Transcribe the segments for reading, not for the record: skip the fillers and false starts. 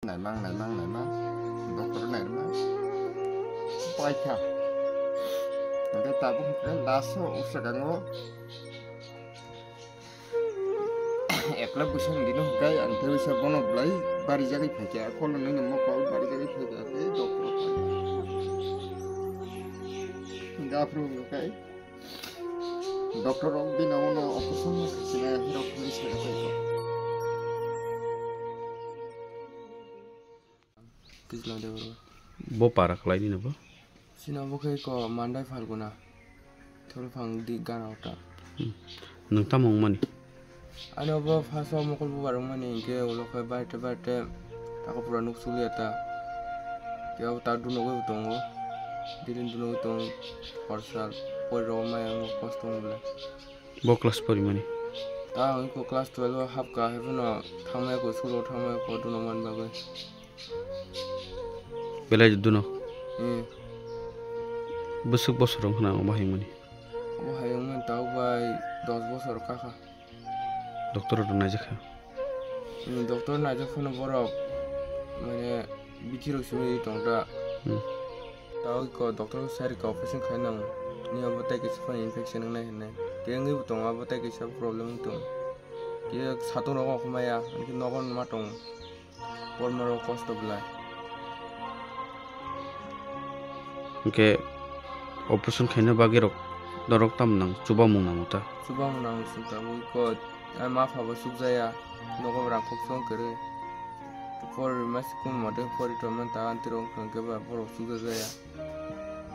naimang dokter naimang paika nggak tahu kan laso usagango ekla busang dino gai ante bisa bono blai bari jagi pheke akol nini mo kol bari jagi pheke ke dokter gapru kai dokter ong bina ono operation sina hero kuni saga ko kislang de bo parak lai ni bo sina bo kai ko mandai falguna thol phang di ganauta nang tamong mani ano bo faso mokol bo barong mani ke ulo kai bate tako pura nuk suliata ke ta duno go tongo dilin duno tong parsal por roma yang kostong bla bo class pori mani ta ko class 12 hab ka hebuno thamai ko sulo thamai ko duno man ba belai duno busuk bosorong na bahai mani bahai man tau bai 10 bosor kaka dokter na jakha dokter na jakha no borok mane bichiro sumi tongta tau ko dokter sari ko operation khaina ni abotai ke spa infection na hene ke ngi butong abotai ke sab problem tung ke satung ro khmaya ki nogon matong por maro kosto blai ke operation khaina bagirok dorok tam nang chuba mung nang ta suta ko ma fa ba sukjaya nogo ra khok song kere por maskum mode por treatment ta antirong ke ba por sukjaya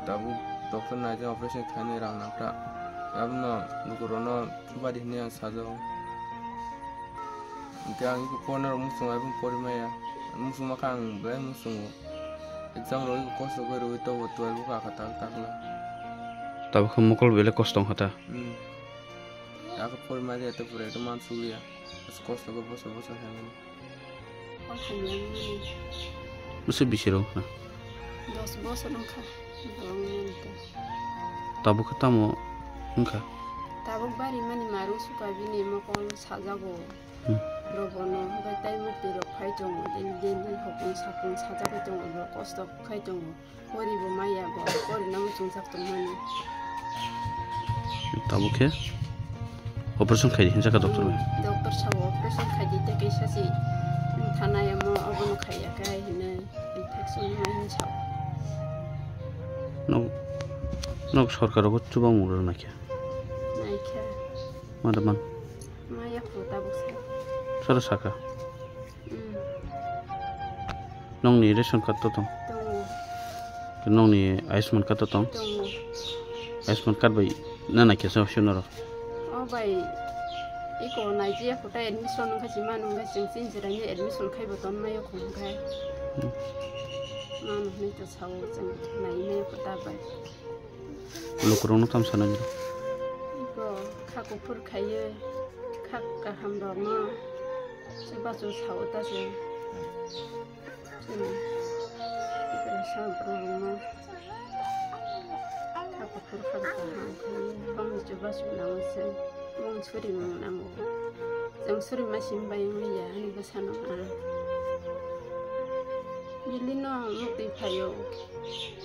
tabu dokter na je operation khane rang nakta abno nukorono chuba dihne sajo gang ko corner musung abun porimaya musung makang blai musung exam roi ko so ko roi to 12 ka kata takla tabu khumukol bele kostong hata aku porimaya te pura to man sulia as kosto ko boso hamen musi bisiro na 10 bosor nangka tabu ketamo engka tabu bari mani maru suka bini makon sajago robono batai muti ro khai jong den hopun sapun sajago jong ro kosto khai jong pori bo maya bo pori namu chungsak to mani tabu ke operation khai hinja ka dokter sabo operation khai dite ke sasi thana yamo abono khaya kai hine infection main chao nok Sarkar ko chuba mur na kya naikha madaman maya khuta buksa sara saka nong ni ration card to tong nong ni ayushman card to tong ayushman card bai na kya sa option ro o bai iko naijia khuta admission khaji manu ga singsin jirani admission khai boton mayo khum khai manu ni to sawo jeng nai me khuta bai lukurong tam sana jiro iko khaku phur khaye khak ka hamro ma seba so sawo ta se sa broma khaku phur khak ka ham khaye bang seba so na se mong churi mong na mo jang suri ma sim bai ngi ya ni basano a Dilino mukti phayo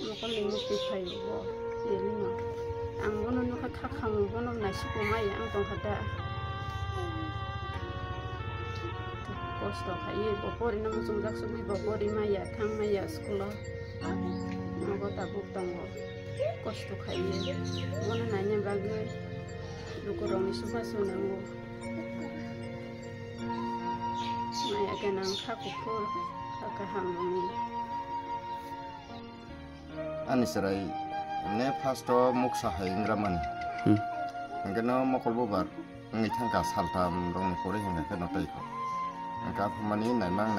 mokol mukti phayo bo Dilino ang bono no khakhamung bono na sipo mai ang tong khata kosto khaye bopori na musung jak subi bopori maya thang maya skulo nogo ta buk tongo kosto khaye bono na nya bage lukurong isuba sunango maya kanang khakupur khakahamuni anisarai ne first muk sahai ingramani ngeno mokol bobar ngi thangka saltam rong kore hinga ke notai ko ngka phumani naimang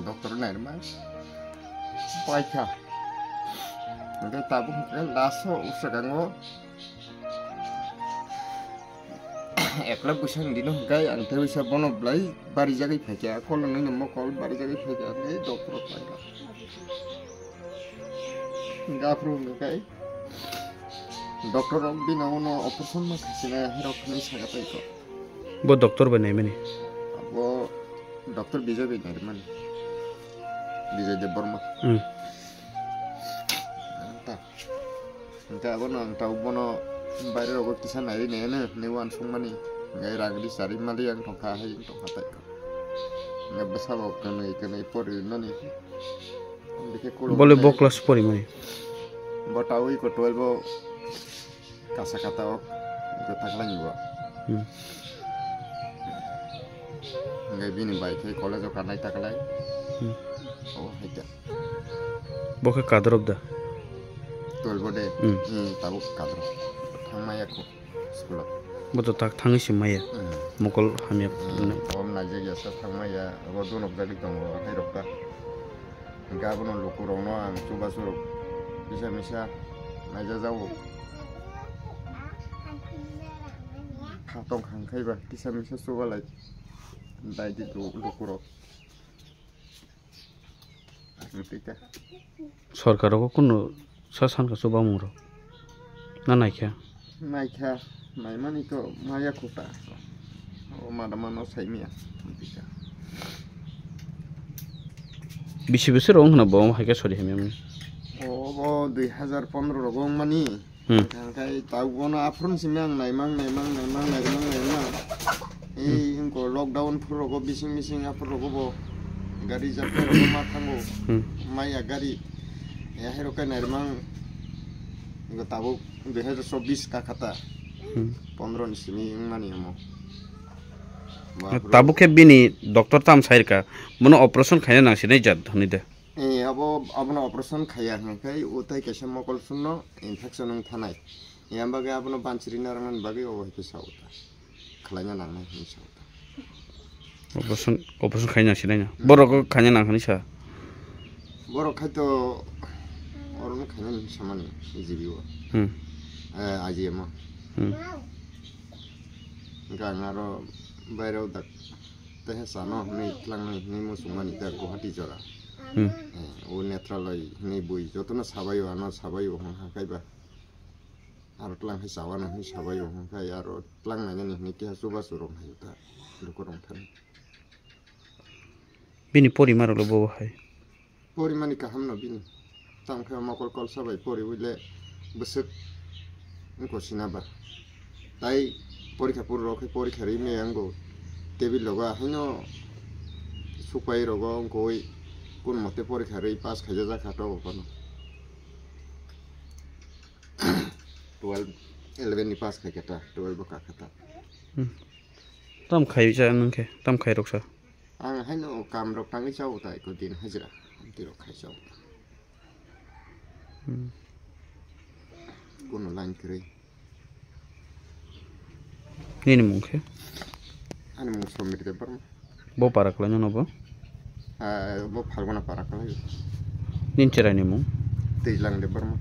dokter naimang paika ngai tabu ke laso usagango ekla busang dino gai ante bisa bono blai bari jagi pheke akol nini mokol bari jagi pheke ke dokter paika gapru kai dokter bina ono operation ma khasina hero kuni saga paiko bo dokter banai mani abo dokter bijay binai mani Bijay Deborma. Entah abono ang tahu bono bayar rogo kisan aja nih ane newan sumani nggak ragdi sari mali yang tongkah yang tongkah tak nggak besar bau kena pori nani boleh bawa kelas pori mana bau tahu ikut 12 bau kasa kata ok ikut tak lagi bau nggak bini baik kayak kolej ok naik tak lagi oh hija bawa ke kadrob dah 12 bau deh tahu kadrob Maya ko sekolah. Betul tak tangi si Maya. Mukul hamil. Om naje ya sa thang Maya. Abo donok dari tong hirok ka. Enggak bono lukurong no ang coba suruh bisa naja jauh. Katong hangkai ba bisa coba lagi. Dai di lukurong. Mereka. Sarkar ko kuno sasan ka coba muro. Na naikya. Naikha, maimani ko maya kota. O madamano saimia. Bisi rong na bawa haika sori hemi. O bo 2015 rogong mani. Kangkai tahu kono afron simang naimang. Ko lockdown rogo bising afron rogo bo. Gari japre rogo matango. Maya gari. Ya herokan naimang. Enggak tahu 2024 kata 15 ni sini mani amo tabu ke bini doktor tam sair ka mono operation khayna nang sinai jat dhani de abo abno operation khaya kai utai kesam mokol sunno infection ng thanai yamba ge abno panchiri narangan bagi o ke sauta khalanya nang ni sauta operation khayna sinai na boro ko khanya nang ni sa boro khaito orang khayna ni samani jibiwa aji emo enggak ngaro bayar udah teh sana nih telang nih musumani tak Guwahati jora o netral lagi nih bui jatuhnya sabayo hangkai bah aro telang hisawan nih sabayo hangkai aro telang nanya nih kia coba suruh hayuta lukurong tan bini pori maro lo bawa hai pori mani kaham no bini tangkai makol kol sabai pori wile besek engko sinaba tai porikha purro ke porikha ri me ango tebil loga hino supai rogo ngoi kun mote porikha ri pas khaja ja khato kono 12 11 ni pas khata 12 ka khata tam khai ja nangke tam khai roksa ang hino kam rok tangi chau tai ko din hajra ti rok khai chau kono lain kiri ini mungkin ane mung somir de barma bo parak lanyo no bo bo phalgona parak la nin cerai ni mung tejlang de barma